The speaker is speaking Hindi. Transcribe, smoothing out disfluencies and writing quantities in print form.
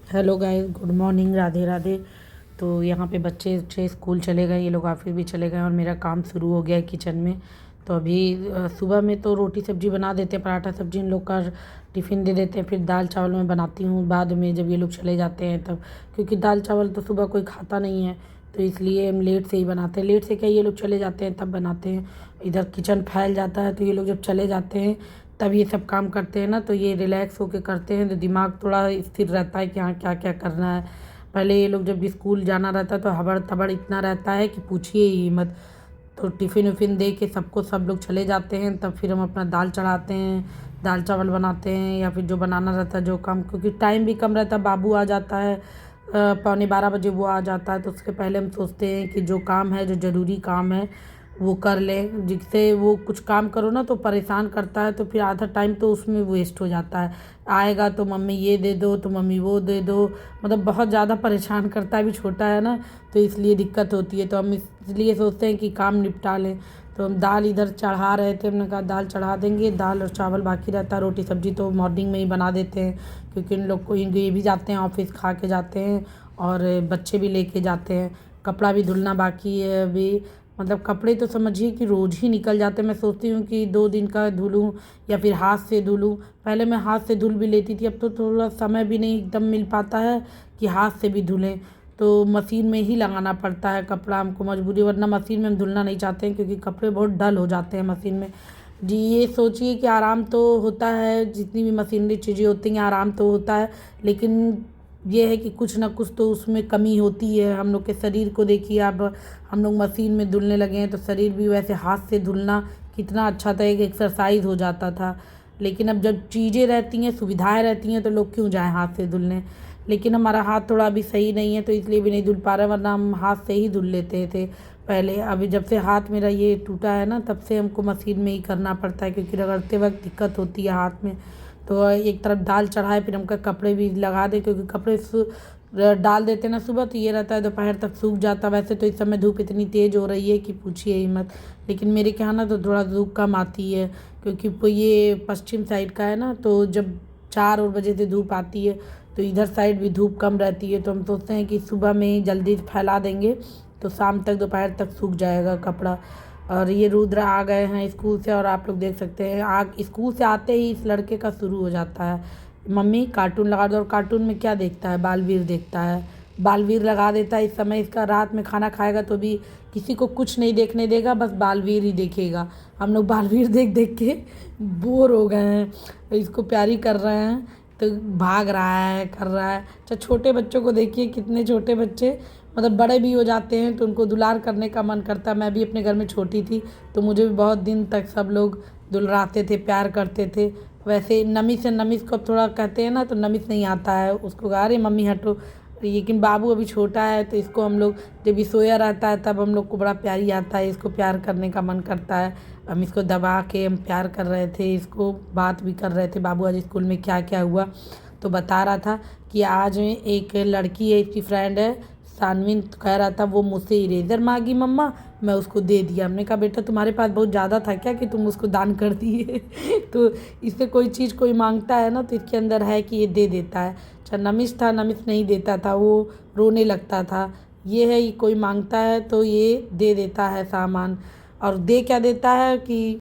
Hello guys, good morning, Radhe Radhe. तो यहाँ पे बच्चे अच्छे स्कूल चले गए, ये लोग ऑफिस भी चले गए और मेरा काम शुरू हो गया है किचन में। तो अभी सुबह में तो रोटी सब्जी बना देते हैं, पराठा सब्जी इन लोग का टिफ़िन दे देते हैं। फिर दाल चावल मैं बनाती हूँ बाद में, जब ये लोग चले जाते हैं तब, क्योंकि दाल चावल तो सुबह कोई खाता नहीं है, तो इसलिए हम लेट से ही बनाते हैं। लेट से क्या, ये लोग चले जाते हैं तब बनाते हैं। इधर किचन फैल जाता है, तो ये लोग जब चले जाते हैं तब ये सब काम करते हैं ना, तो ये रिलैक्स होके करते हैं, तो दिमाग थोड़ा स्थिर रहता है कि हाँ क्या क्या करना है। पहले ये लोग जब भी स्कूल जाना रहता है तो हबड़ तबड़ इतना रहता है कि पूछिए ही मत। तो टिफ़िन विफ़िन दे के सबको, सब लोग चले जाते हैं, तब फिर हम अपना दाल चढ़ाते हैं, दाल चावल बनाते हैं, या फिर जो बनाना रहता है जो काम, क्योंकि टाइम भी कम रहता है। बाबू आ जाता है 11:15 बजे वो आ जाता है, तो उसके पहले हम सोचते हैं कि जो काम है, जो ज़रूरी काम है वो कर लें। जिससे वो कुछ काम करो ना तो परेशान करता है, तो फिर आधा टाइम तो उसमें वेस्ट हो जाता है। आएगा तो मम्मी ये दे दो, तो मम्मी वो दे दो, मतलब बहुत ज़्यादा परेशान करता है। अभी छोटा है ना, तो इसलिए दिक्कत होती है। तो हम इसलिए सोचते हैं कि काम निपटा लें। तो हम दाल इधर चढ़ा रहे थे, हमने कहा दाल चढ़ा देंगे, दाल और चावल बाकी रहता है, रोटी सब्जी तो मॉर्निंग में ही बना देते हैं, क्योंकि इन लोग को ये भी जाते हैं ऑफिस, खा के जाते हैं और बच्चे भी लेके जाते हैं। कपड़ा भी धुलना बाकी है अभी, मतलब कपड़े तो समझिए कि रोज़ ही निकल जाते हैं। मैं सोचती हूँ कि 2 दिन का धुलूँ या फिर हाथ से धुलूँ। पहले मैं हाथ से धुल भी लेती थी, अब तो थोड़ा समय भी नहीं एकदम मिल पाता है कि हाथ से भी धुलें, तो मशीन में ही लगाना पड़ता है कपड़ा, हमको मजबूरी, वरना मशीन में हम धुलना नहीं चाहते हैं क्योंकि कपड़े बहुत डल हो जाते हैं मशीन में। जी, ये सोचिए कि आराम तो होता है, जितनी भी मशीनरी चीज़ें होती हैं आराम तो होता है, लेकिन ये है कि कुछ ना कुछ तो उसमें कमी होती है। हम लोग के शरीर को देखिए, अब हम लोग मशीन में धुलने लगे हैं तो शरीर भी वैसे हाथ से धुलना कितना अच्छा था, एक एक्सरसाइज हो जाता था। लेकिन अब जब चीज़ें रहती हैं, सुविधाएं रहती हैं, तो लोग क्यों जाएं हाथ से धुलने। लेकिन हमारा हाथ थोड़ा अभी सही नहीं है, तो इसलिए भी नहीं धुल पा रहे, वरना हम हाथ से ही धुल लेते थे पहले। अभी जब से हाथ मेरा ये टूटा है ना, तब से हमको मशीन में ही करना पड़ता है, क्योंकि रगड़ते वक्त दिक्कत होती है हाथ में। तो एक तरफ दाल चढ़ाए, फिर हमका कपड़े भी लगा दे, क्योंकि कपड़े डाल देते ना सुबह, तो ये रहता है दोपहर तक सूख जाता। वैसे तो इस समय धूप इतनी तेज़ हो रही है कि पूछिए ही मत, लेकिन मेरे के यहाँ ना तो थोड़ा धूप कम आती है, क्योंकि ये पश्चिम साइड का है ना, तो जब 4 बजे से धूप आती है, तो इधर साइड भी धूप कम रहती है। तो हम सोचते हैं कि सुबह में ही जल्दी फैला देंगे तो शाम तक, दोपहर तक सूख जाएगा कपड़ा। और ये रुद्र आ गए हैं स्कूल से, और आप लोग देख सकते हैं स्कूल से आते ही इस लड़के का शुरू हो जाता है, मम्मी कार्टून लगा दो। और कार्टून में क्या देखता है, बालवीर देखता है, बालवीर लगा देता है। इस समय इसका रात में खाना खाएगा तो भी किसी को कुछ नहीं देखने देगा, बस बालवीर ही देखेगा। हम लोग बालवीर देख देख के बोर हो गए हैं, इसको प्यारी कर रहे हैं, तो भाग रहा है, कर रहा है। अच्छा, छोटे बच्चों को देखिए, कितने छोटे बच्चे, मतलब बड़े भी हो जाते हैं तो उनको दुलार करने का मन करता है। मैं भी अपने घर में छोटी थी तो मुझे भी बहुत दिन तक सब लोग दुलराते थे, प्यार करते थे। वैसे नमिस है, नमिस को अब थोड़ा कहते हैं ना, तो नमिस नहीं आता है उसको, कहा अरे मम्मी हटो। लेकिन बाबू अभी छोटा है, तो इसको हम लोग जब ये सोया रहता है तब हम लोग को बड़ा प्यारी आता है, इसको प्यार करने का मन करता है। हम इसको दबा के हम प्यार कर रहे थे, इसको बात भी कर रहे थे। बाबू आज स्कूल में क्या क्या हुआ तो बता रहा था कि आज एक लड़की है, इसकी फ्रेंड है सानवीन, कह रहा था वो मुझसे इरेज़र मांगी मम्मा, मैं उसको दे दिया। हमने कहा बेटा तुम्हारे पास बहुत ज़्यादा था क्या कि तुम उसको दान कर दिए। तो इससे कोई चीज़ कोई मांगता है ना, तो इसके अंदर है कि ये दे देता है। अच्छा, नमिस था, नमिस नहीं देता था, वो रोने लगता था। ये है, ये कोई मांगता है तो ये दे देता है सामान। और दे क्या देता है कि